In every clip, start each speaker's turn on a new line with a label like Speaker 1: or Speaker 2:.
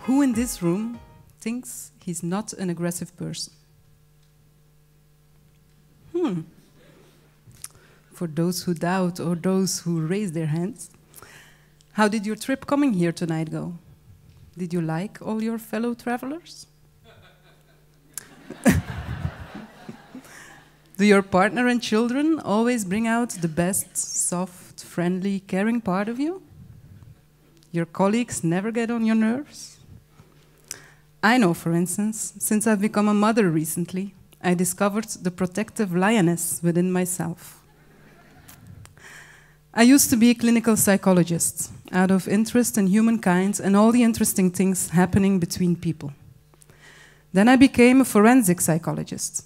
Speaker 1: Who in this room thinks he's not an aggressive person? For those who doubt or those who raise their hands, how did your trip coming here tonight go? Did you like all your fellow travelers? Do your partner and children always bring out the best, soft, friendly, caring part of you? Your colleagues never get on your nerves? I know, for instance, since I've become a mother recently, I discovered the protective lioness within myself. I used to be a clinical psychologist, out of interest in humankind and all the interesting things happening between people. Then I became a forensic psychologist,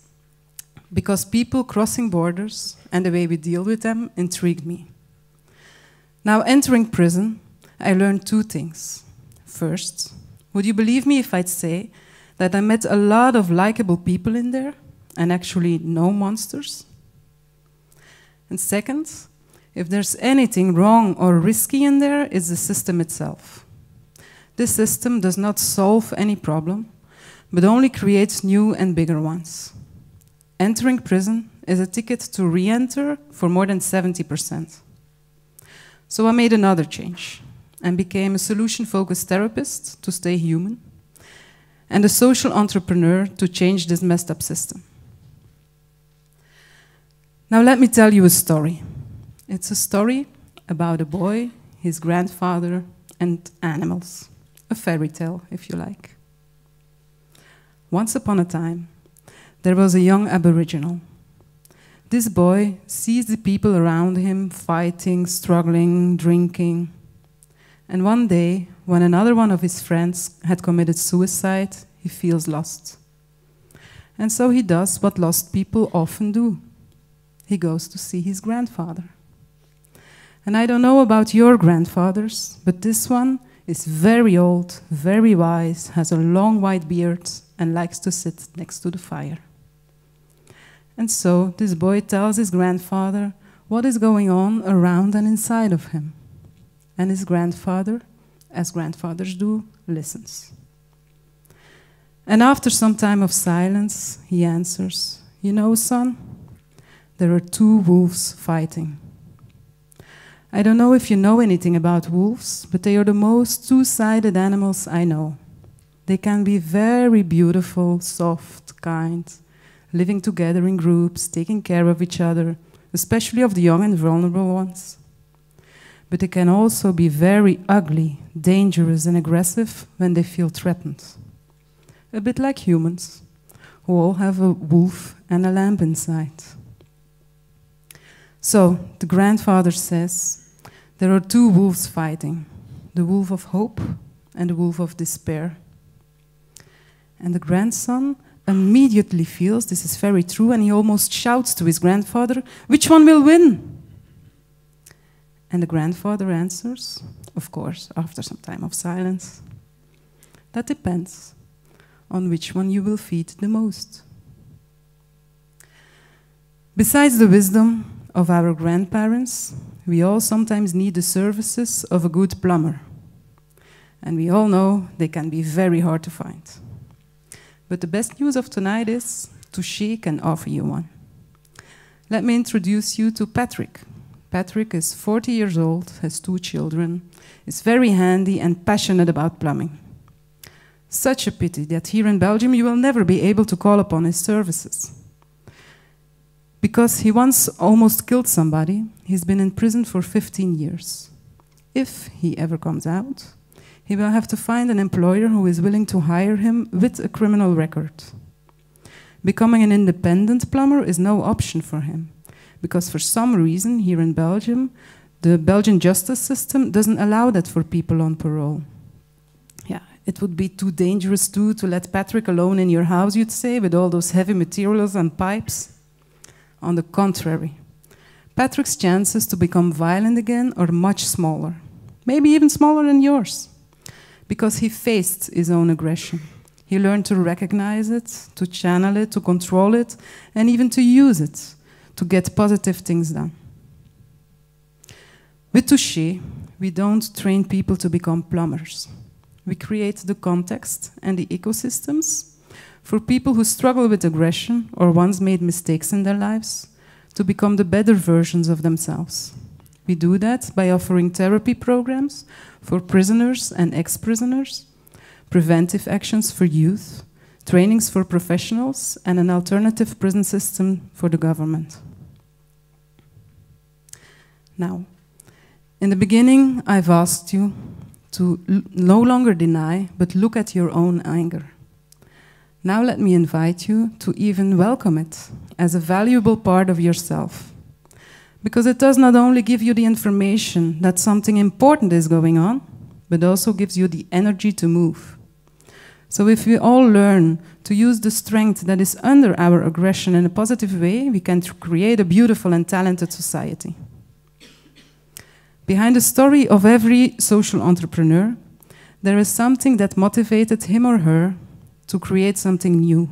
Speaker 1: because people crossing borders and the way we deal with them intrigued me. Now, entering prison, I learned two things. First, would you believe me if I'd say that I met a lot of likable people in there and actually no monsters? And second, if there's anything wrong or risky in there, it's the system itself. This system does not solve any problem, but only creates new and bigger ones. Entering prison is a ticket to re-enter for more than 70%. So I made another change and became a solution-focused therapist to stay human and a social entrepreneur to change this messed up system. Now let me tell you a story. It's a story about a boy, his grandfather, and animals. A fairy tale, if you like. Once upon a time, there was a young Aboriginal. This boy sees the people around him fighting, struggling, drinking. And one day, when another one of his friends had committed suicide, he feels lost. And so he does what lost people often do. He goes to see his grandfather. And I don't know about your grandfathers, but this one is very old, very wise, has a long white beard, and likes to sit next to the fire. And so this boy tells his grandfather what is going on around and inside of him. And his grandfather, as grandfathers do, listens. And after some time of silence, he answers, "You know, son, there are two wolves fighting. I don't know if you know anything about wolves, but they are the most two-sided animals I know. They can be very beautiful, soft, kind, living together in groups, taking care of each other, especially of the young and vulnerable ones. But they can also be very ugly, dangerous, and aggressive when they feel threatened. A bit like humans, who all have a wolf and a lamb inside." So, the grandfather says, there are two wolves fighting, the wolf of hope and the wolf of despair. And the grandson immediately feels this is very true, and he almost shouts to his grandfather, "Which one will win?" And the grandfather answers, of course, after some time of silence, "That depends on which one you will feed the most." Besides the wisdom of our grandparents, we all sometimes need the services of a good plumber. And we all know they can be very hard to find. But the best news of tonight is Touché can offer you one. Let me introduce you to Patrick. Patrick is 40 years old, has 2 children, is very handy and passionate about plumbing. Such a pity that here in Belgium you will never be able to call upon his services. Because he once almost killed somebody, he's been in prison for 15 years. If he ever comes out, he will have to find an employer who is willing to hire him with a criminal record. Becoming an independent plumber is no option for him, because for some reason here in Belgium, the Belgian justice system doesn't allow that for people on parole. Yeah, it would be too dangerous too to let Patrick alone in your house, you'd say, with all those heavy materials and pipes. On the contrary, Patrick's chances to become violent again are much smaller, maybe even smaller than yours, because he faced his own aggression. He learned to recognize it, to channel it, to control it, and even to use it to get positive things done. With Touché, we don't train people to become plumbers. we create the context and the ecosystems for people who struggle with aggression or once made mistakes in their lives to become the better versions of themselves. We do that by offering therapy programs for prisoners and ex-prisoners, preventive actions for youth, trainings for professionals, and an alternative prison system for the government. Now, in the beginning, I've asked you to no longer deny, but look at your own anger. Now let me invite you to even welcome it as a valuable part of yourself. Because it does not only give you the information that something important is going on, but also gives you the energy to move. So if we all learn to use the strength that is under our aggression in a positive way, we can create a beautiful and talented society. Behind the story of every social entrepreneur, there is something that motivated him or her to create something new.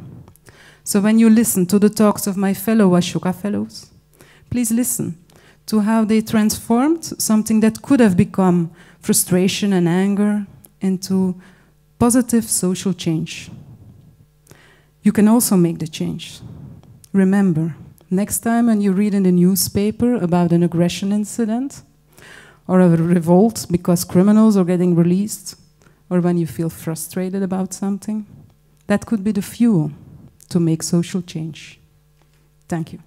Speaker 1: So when you listen to the talks of my fellow Ashoka fellows, please listen to how they transformed something that could have become frustration and anger into positive social change. You can also make the change. Remember, next time when you read in the newspaper about an aggression incident, or a revolt because criminals are getting released, or when you feel frustrated about something, that could be the fuel to make social change. Thank you.